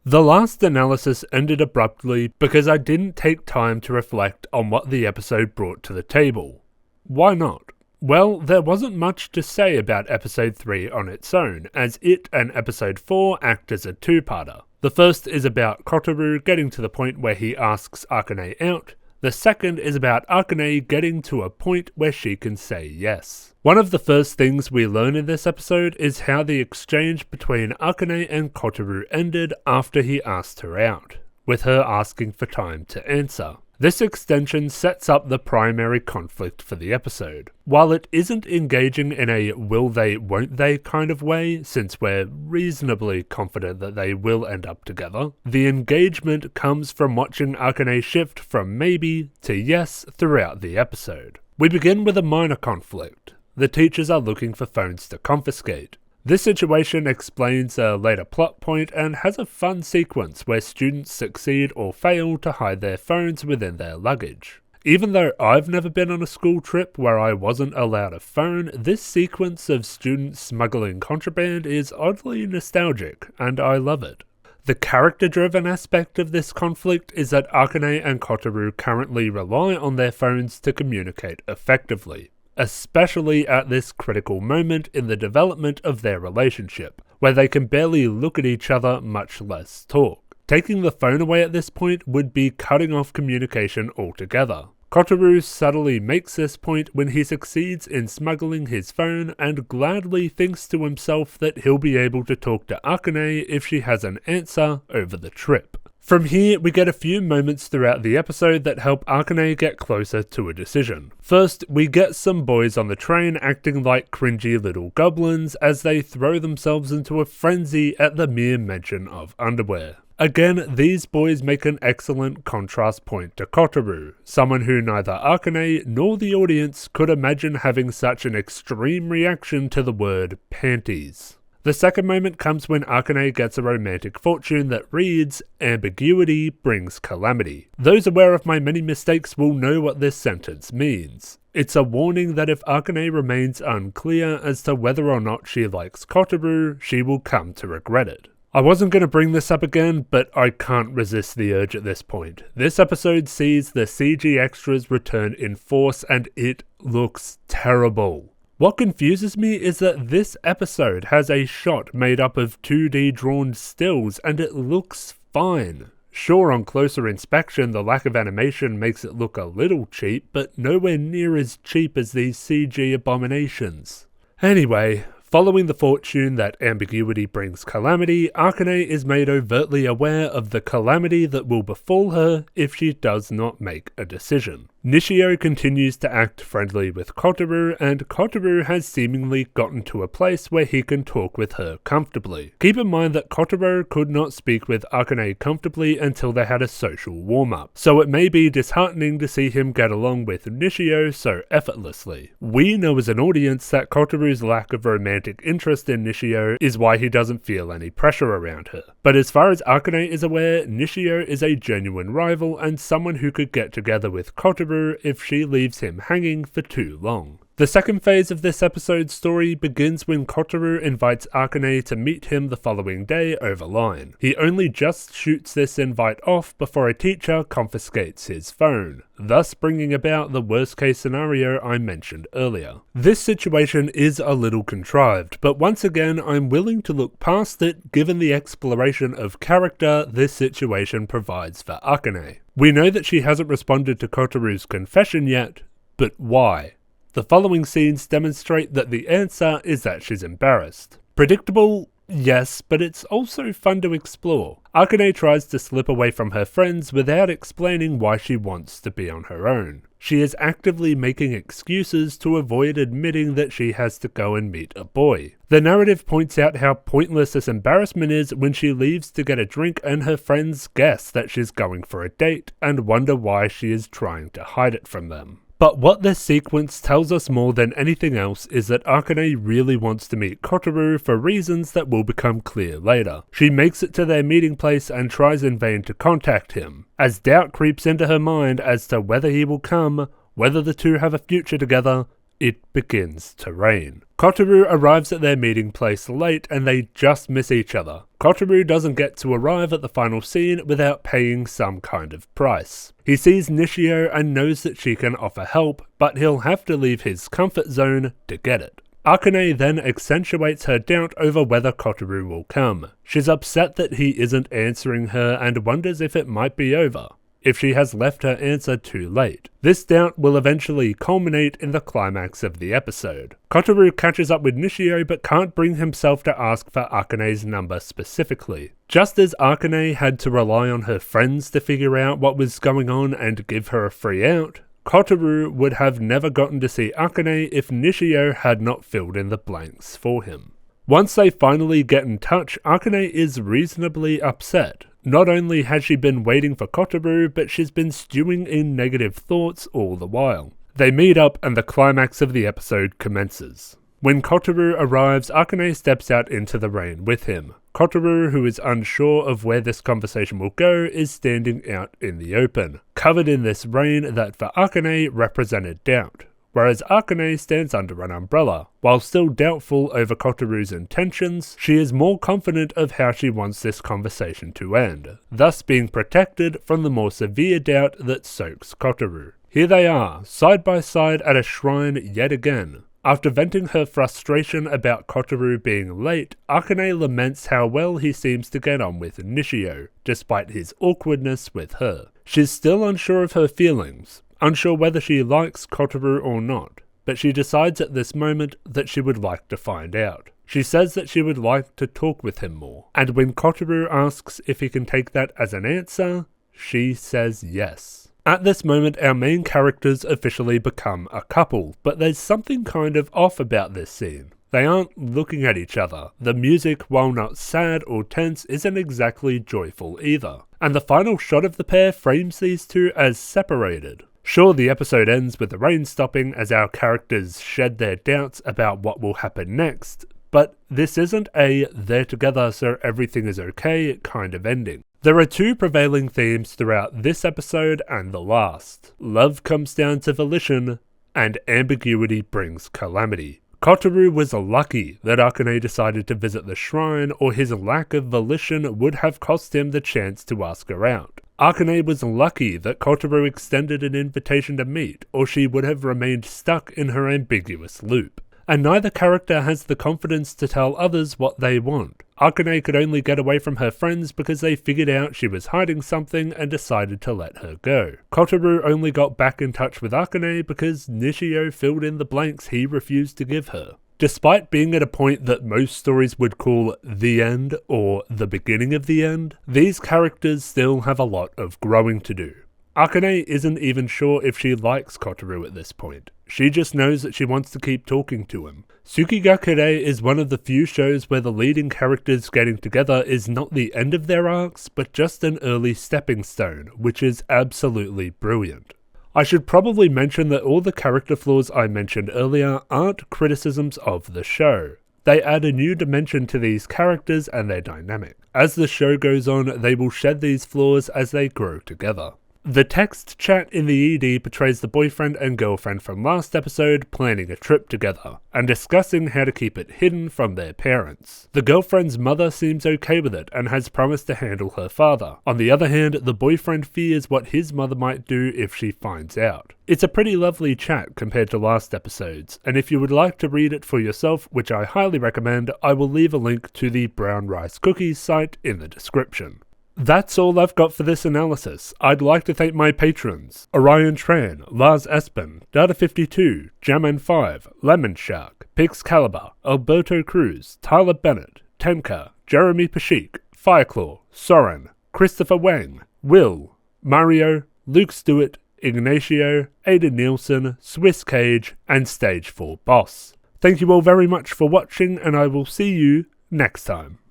The last analysis ended abruptly because I didn't take time to reflect on what the episode brought to the table. Why not? Well, there wasn't much to say about episode 3 on its own, as it and episode 4 act as a two-parter. The first is about Kotoru getting to the point where he asks Akane out. The second is about Akane getting to a point where she can say yes. One of the first things we learn in this episode is how the exchange between Akane and Kotoru ended after he asked her out, with her asking for time to answer. This extension sets up the primary conflict for the episode. While it isn't engaging in a will they, won't they kind of way, since we're reasonably confident that they will end up together, the engagement comes from watching Akane shift from maybe to yes throughout the episode. We begin with a minor conflict. The teachers are looking for phones to confiscate. This situation explains a later plot point and has a fun sequence where students succeed or fail to hide their phones within their luggage. Even though I've never been on a school trip where I wasn't allowed a phone, this sequence of students smuggling contraband is oddly nostalgic, and I love it. The character-driven aspect of this conflict is that Akane and Kotoru currently rely on their phones to communicate effectively, especially at this critical moment in the development of their relationship, where they can barely look at each other, much less talk. Taking the phone away at this point would be cutting off communication altogether. Kotoru subtly makes this point when he succeeds in smuggling his phone and gladly thinks to himself that he'll be able to talk to Akane if she has an answer over the trip. From here, we get a few moments throughout the episode that help Akane get closer to a decision. First, we get some boys on the train acting like cringy little goblins as they throw themselves into a frenzy at the mere mention of underwear. Again, these boys make an excellent contrast point to Kotoru, someone who neither Akane nor the audience could imagine having such an extreme reaction to the word panties. The second moment comes when Akane gets a romantic fortune that reads, "Ambiguity brings calamity." Those aware of my many mistakes will know what this sentence means. It's a warning that if Akane remains unclear as to whether or not she likes Kotoru, she will come to regret it. I wasn't going to bring this up again, but I can't resist the urge at this point. This episode sees the CG extras return in force and it looks terrible. What confuses me is that this episode has a shot made up of 2D drawn stills and it looks fine. Sure, on closer inspection the lack of animation makes it look a little cheap, but nowhere near as cheap as these CG abominations. Anyway, following the fortune that ambiguity brings calamity, Akane is made overtly aware of the calamity that will befall her if she does not make a decision. Nishio continues to act friendly with Kotoru, and Kotoru has seemingly gotten to a place where he can talk with her comfortably. Keep in mind that Kotoru could not speak with Akane comfortably until they had a social warm-up, so it may be disheartening to see him get along with Nishio so effortlessly. We know as an audience that Kotoru's lack of romantic interest in Nishio is why he doesn't feel any pressure around her. But as far as Akane is aware, Nishio is a genuine rival and someone who could get together with Kotoru if she leaves him hanging for too long. The second phase of this episode's story begins when Kotoru invites Akane to meet him the following day over line. He only just shoots this invite off before a teacher confiscates his phone, thus bringing about the worst case scenario I mentioned earlier. This situation is a little contrived, but once again I'm willing to look past it given the exploration of character this situation provides for Akane. We know that she hasn't responded to Kotoru's confession yet, but why? The following scenes demonstrate that the answer is that she's embarrassed. Predictable? Yes, but it's also fun to explore. Akane tries to slip away from her friends without explaining why she wants to be on her own. She is actively making excuses to avoid admitting that she has to go and meet a boy. The narrative points out how pointless this embarrassment is when she leaves to get a drink and her friends guess that she's going for a date and wonder why she is trying to hide it from them. But what this sequence tells us more than anything else is that Akane really wants to meet Kotoru for reasons that will become clear later. She makes it to their meeting place and tries in vain to contact him, as doubt creeps into her mind as to whether he will come, whether the two have a future together, it begins to rain. Kotoru arrives at their meeting place late and they just miss each other. Kotoru doesn't get to arrive at the final scene without paying some kind of price. He sees Nishio and knows that she can offer help, but he'll have to leave his comfort zone to get it. Akane then accentuates her doubt over whether Kotoru will come. She's upset that he isn't answering her and wonders if it might be over, if she has left her answer too late. This doubt will eventually culminate in the climax of the episode. Kotoru catches up with Nishio but can't bring himself to ask for Akane's number specifically. Just as Akane had to rely on her friends to figure out what was going on and give her a free out, Kotoru would have never gotten to see Akane if Nishio had not filled in the blanks for him. Once they finally get in touch, Akane is reasonably upset. Not only has she been waiting for Kotoru, but she's been stewing in negative thoughts all the while. They meet up and the climax of the episode commences. When Kotoru arrives, Akane steps out into the rain with him. Kotoru, who is unsure of where this conversation will go, is standing out in the open, covered in this rain that for Akane represented doubt, whereas Akane stands under an umbrella. While still doubtful over Kotoru's intentions, she is more confident of how she wants this conversation to end, thus being protected from the more severe doubt that soaks Kotoru. Here they are, side by side at a shrine yet again. After venting her frustration about Kotoru being late, Akane laments how well he seems to get on with Nishio, despite his awkwardness with her. She's still unsure of her feelings, unsure whether she likes Kotoru or not, but she decides at this moment that she would like to find out. She says that she would like to talk with him more, and when Kotoru asks if he can take that as an answer, she says yes. At this moment, our main characters officially become a couple, but there's something kind of off about this scene. They aren't looking at each other. The music, while not sad or tense, isn't exactly joyful either. And the final shot of the pair frames these two as separated. Sure, the episode ends with the rain stopping as our characters shed their doubts about what will happen next, but this isn't a they're together so everything is okay kind of ending. There are two prevailing themes throughout this episode and the last. Love comes down to volition, and ambiguity brings calamity. Kotoru was lucky that Akane decided to visit the shrine, or his lack of volition would have cost him the chance to ask her out. Akane was lucky that Kotoru extended an invitation to meet, or she would have remained stuck in her ambiguous loop. And neither character has the confidence to tell others what they want. Akane could only get away from her friends because they figured out she was hiding something and decided to let her go. Kotoru only got back in touch with Akane because Nishio filled in the blanks he refused to give her. Despite being at a point that most stories would call the end or the beginning of the end, these characters still have a lot of growing to do. Akane isn't even sure if she likes Kotoru at this point. She just knows that she wants to keep talking to him. Tsuki ga Kirei is one of the few shows where the leading characters getting together is not the end of their arcs, but just an early stepping stone, which is absolutely brilliant. I should probably mention that all the character flaws I mentioned earlier aren't criticisms of the show. They add a new dimension to these characters and their dynamic. As the show goes on, they will shed these flaws as they grow together. The text chat in the ED portrays the boyfriend and girlfriend from last episode planning a trip together, and discussing how to keep it hidden from their parents. The girlfriend's mother seems okay with it and has promised to handle her father. On the other hand, the boyfriend fears what his mother might do if she finds out. It's a pretty lovely chat compared to last episodes, and if you would like to read it for yourself, which I highly recommend, I will leave a link to the Brown Rice Cookies site in the description. That's all I've got for this analysis. I'd like to thank my patrons: Orion Tran, Lars Espen, Data52, Jaman5, Lemon Shark, Pixcalibur, Alberto Cruz, Tyler Bennett, Tenka, Jeremy Pashik, Fireclaw, Soren, Christopher Wang, Will, Mario, Luke Stewart, Ignacio, Ada Nielsen, Swiss Cage, and Stage 4 Boss. Thank you all very much for watching, and I will see you next time.